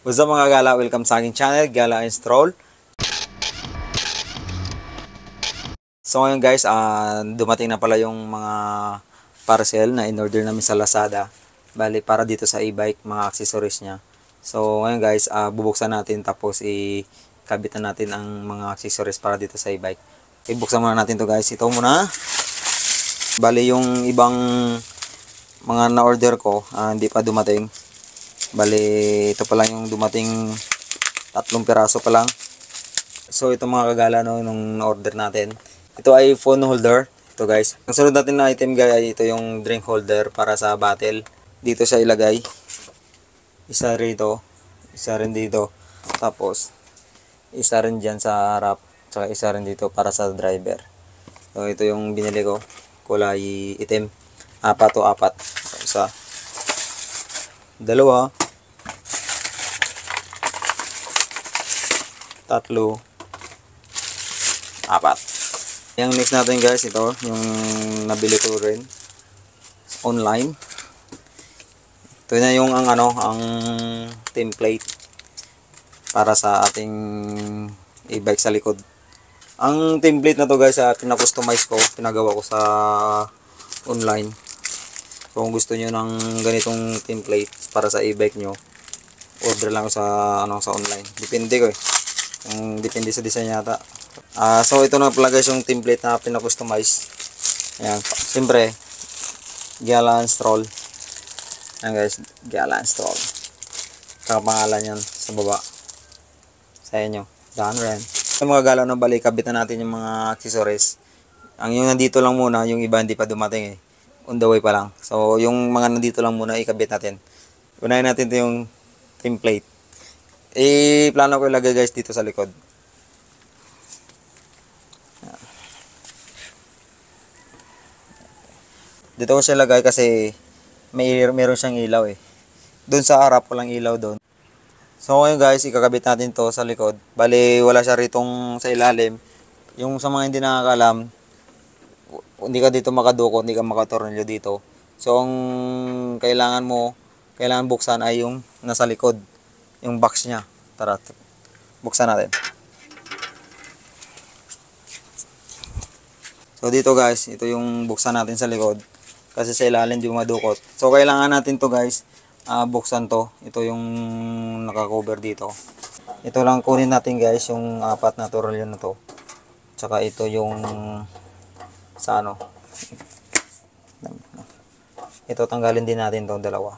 What's up mga gala? Welcome sa aking channel, Gala and Stroll. So ngayon guys, dumating na pala yung mga parcel na in-order namin sa Lazada. Bali para dito sa e-bike, mga accessories niya. So ngayon guys, bubuksan natin tapos ikabitan natin ang mga accessories para dito sa e-bike. Ibuksan muna natin to guys. Ito muna. Bali yung ibang mga na-order ko, hindi pa dumating. Bali ito pa lang yung dumating, 3 piraso pa lang. So ito mga kagala no, nung na-order natin. Ito ay phone holder. Ito guys. Ang sunod natin na item guys ay ito yung drink holder para sa bottle. Dito siya ilagay. Isa rito. Isa rin dito. Tapos isa rin dyan sa harap. Saka isa rin dito para sa driver. So ito yung binili ko. Kulay itim. Apat o apat. Isa. Dalawa. Tatlo. Apat. Yung next natin guys, ito yung nabili ko rin online. Ito na yung ang template para sa ating e-bike sa likod. Ang template na to guys, pina-customize ko, pinagawa ko sa online. Kung gusto niyo ng ganitong template para sa e-bike nyo, order lang sa sa online. Depende ko depende sa design yata. So ito na pala guys yung template na pina-customize. Ayan, siyempre Gala and Stroll. Ayan guys, Gala and Stroll. Saka pangalan yan sa baba sa inyo, Dan Ren. Yung mga gala na balik, kabitan natin yung mga accessories. Ang yung nandito lang muna, yung iba hindi pa dumating on the way pa lang. So yung mga nandito lang muna ikabit natin. Unahin natin ito yung template. Plano ko ilagay guys dito sa likod. Dito ko siya lagay kasi meron siyang ilaw Doon sa harap walang ilaw doon. So ngayon guys, ikakabit natin to sa likod. Bali wala siya ritong sa ilalim. Yung sa mga hindi nakakalam, hindi ka dito makadukot, hindi ka makatornilyo dito. So ang kailangan buksan ay yung nasa likod, yung box niya. Tara, buksan natin. So dito guys, ito yung buksan natin sa likod. Kasi sa ilalim di madukot. So kailangan natin to guys, buksan to. Ito yung naka-cover dito. Ito lang kunin natin guys, yung apat na tornilyo na to. Tsaka ito yung sa ito tanggalin din natin tong dalawa.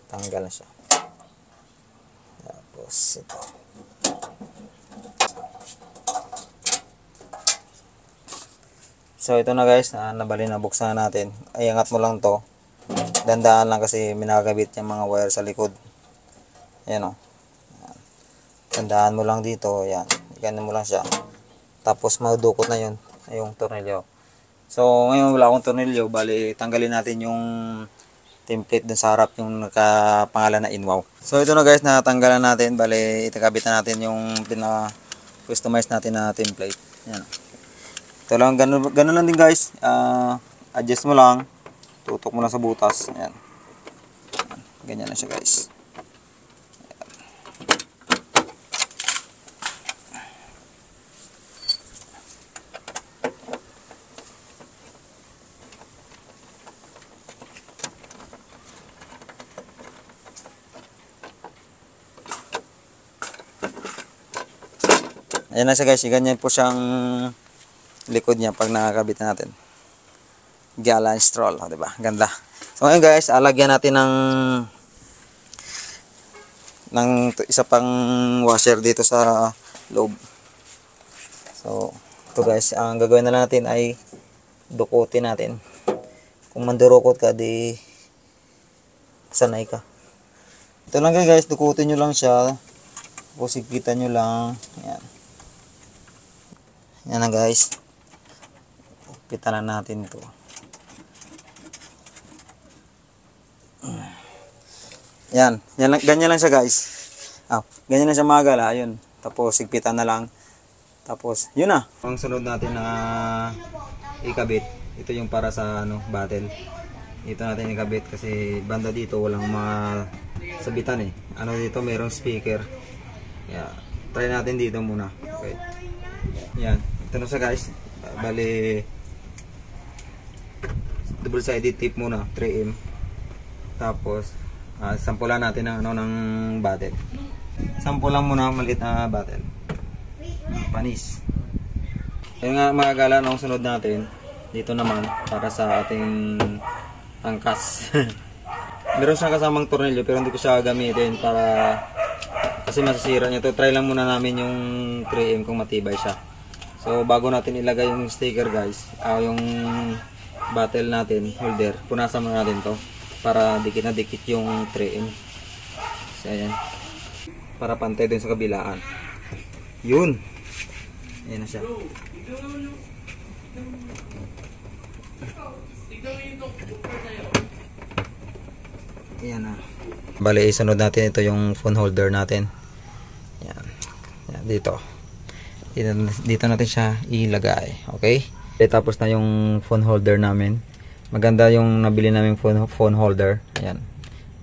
Tanggal na siya. Tapos ito. So ito na guys, nabali na buksan natin. Ay angat mo lang to. Dandaan lang kasi minakabit yung mga wire sa likod. Ayan o. Dandaan mo lang dito. Ayan. Ganun mo lang siya. Tapos madukot na yun. Yung tornilyo. So ngayon wala akong tornilyo. Bali tanggalin natin yung template dun sa harap, yung nakapangalan na Inwow. So ito na guys, natanggalan natin. Bali itakabit na natin yung pina-customize natin na template. Ayan. Ito lang, ganun lang din guys. Adjust mo lang. Tutok mo lang sa butas. Ayan. Ganyan lang siya guys. Ayan na siya guys. Ganyan po siyang likod niya pag nakakabit natin. Gala and Stroll, diba? Ganda. So ngayon guys, alagyan natin ng isa pang washer dito sa loob. So ito guys, ang gagawin na natin ay dukutin natin. Kung mandurukot ka, di sanay ka. Ito lang guys, dukutin nyo lang siya. Pusigitan nyo lang. Ayan. Yan na guys. Kita na natin ito. Yan, ganyan lang siya guys. Ganyan na siya mga gala, ayun. Tapos sigpitan na lang. Tapos yun na. Ang sunod natin na ikabit, ito yung para sa battle. Ito natin ikabit kasi banda dito walang sabitan eh. Dito mayroong speaker. Yeah. Try natin dito muna. Okay. Yan. Ito na siya guys. Bali double sided tape muna, 3M. Tapos sampulan natin ng battle. Sampulan muna maliit na battle. Panis. Ayun nga mga gala, nung sunod natin dito naman para sa ating angkas. Meron siyang kasamang tornilyo pero hindi ko siya gamitin kasi masisira niya to. Try lang muna namin yung 3M kung matibay siya. So bago natin ilagay yung sticker guys, yung battle natin, holder, punasan muna natin to para dikit na dikit yung 3M. So ayan. Para pantay din sa kabilaan. Yun. Ayan na siya. Ayan na. Bali, isunod natin ito yung phone holder natin. Ayan. Ayan, dito natin siya ilagay. Okay? Tapos na yung phone holder namin. Maganda yung nabili namin phone holder. Ayan.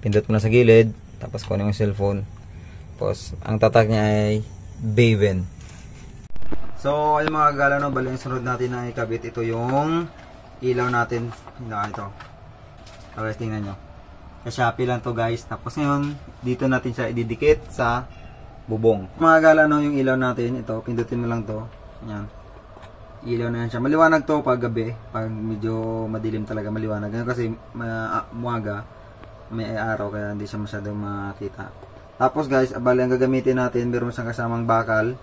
Pindot mo na sa gilid. Tapos kunin yung cellphone. Tapos, ang tatak niya ay Baven. So, ayun mga gala, no, bali yung sunod natin na ikabit. Ito yung ilaw natin. Ito. Okay, tingnan nyo. Sa Shopee lang to guys. Tapos ngayon, dito natin siya ididikit sa bubong. Mga gala, no, yung ilaw natin. Ito, pindutin mo lang to. Yan. Ilaw na yan siya. Maliwanag to pag gabi. Pag medyo madilim talaga, maliwanag. Ngayon kasi umaga, may araw kaya hindi siya masyadong makita. Tapos guys, bali ang gagamitin natin, meron siyang kasamang bakal.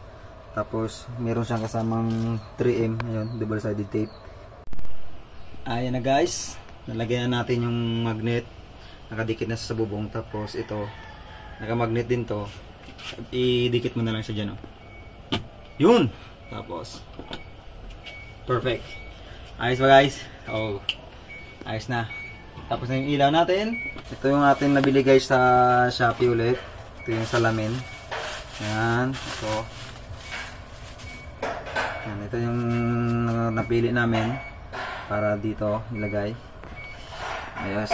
Tapos meron siyang kasamang 3M, ayun, double sided tape. Ayan na guys, nalagyan na natin yung magnet. Nakadikit na sa bubong. Tapos ito, nakamagnet din to. Idikit mo na lang siya dyan, oh. Yun! Tapos perfect. Ayos ba guys? Oh, ayos na. Tapos na yung ilaw natin. Ito yung atin nabili guys sa Shopee ulit. Ito yung salamin. Yan. Ito. Yan. Ito yung napili namin para dito ilagay. Ayos.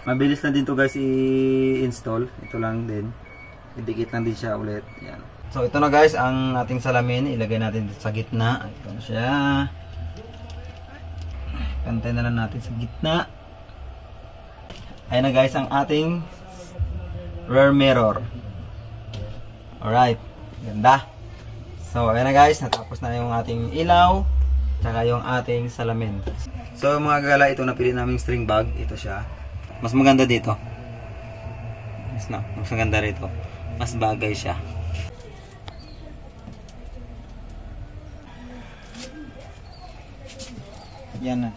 Mabilis lang din to guys i-install. Ito lang din. Idikit lang din siya ulit. Yan. So ito na guys ang ating salamin. Ilagay natin sa gitna. Ito na siya. Pantay na lang natin sa gitna. Ayan na guys ang ating rear mirror. Alright, ganda. So ayan na guys, natapos na yung ating ilaw tsaka yung ating salamin. So mga gala, ito napili naming string bag. Ito siya. Mas maganda dito. Mas maganda rito. Mas bagay siya. Yan na.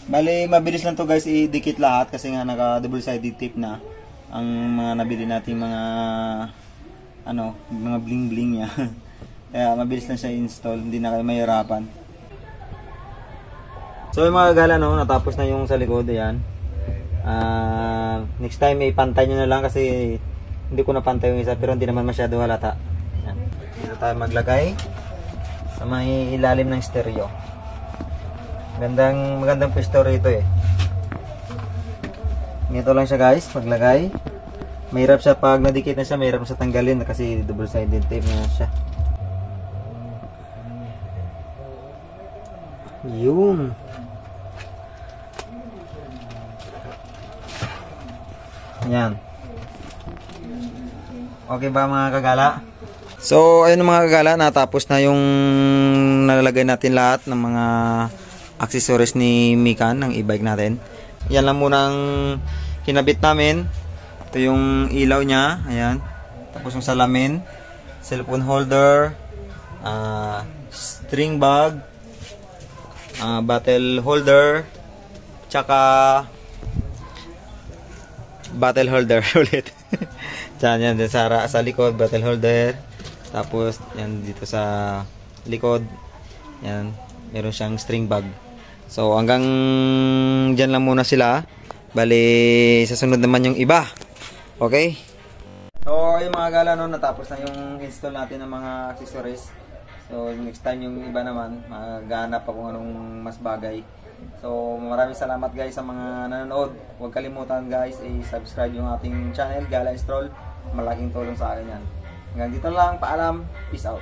Bali, mabilis lang to guys idikit lahat kasi nga naka double sided tape na ang mga nabili nating mga mga bling bling niya. Kaya mabilis lang siya i-install, hindi na kayo mahirapan. So yung mga gala, no, natapos na yung sa likod. Ayan. Next time ipantay nyo na lang kasi hindi ko napantay yung isa pero hindi naman masyado halata. Ayan. Dito tayo maglagay sa may ilalim ng stereo. Magandang pwesto rito eh. Ganito lang siya guys, paglagay. Mahirap siya pag nadikit na siya, mahirap siya tanggalin kasi double sided tape na siya. Yun. Yan. Okay ba mga kagala? So ayun mga kagala, natapos na yung nalalagay natin lahat ng mga accessories ni Mikan ng e-bike natin. Yan lang muna ang kinabit namin. Ito yung ilaw niya, ayan. Tapos yung salamin, cellphone holder, string bag, battle holder, tsaka battle holder ulit. Diyan yan sa likod, battle holder. Tapos yan dito sa likod, yan meron siyang string bag. So hanggang dyan lang muna sila. Bali sa sunod naman yung iba. Okay? So, yung mga gala, no, natapos na yung install natin ng mga accessories. So, next time yung iba naman, maghanap pa kung anong mas bagay. So, maraming salamat guys sa mga nanonood. Huwag kalimutan guys, i-subscribe yung ating channel, Gala Stroll. Malaking tulong sa akin yan. Hanggang dito lang, paalam. Peace out.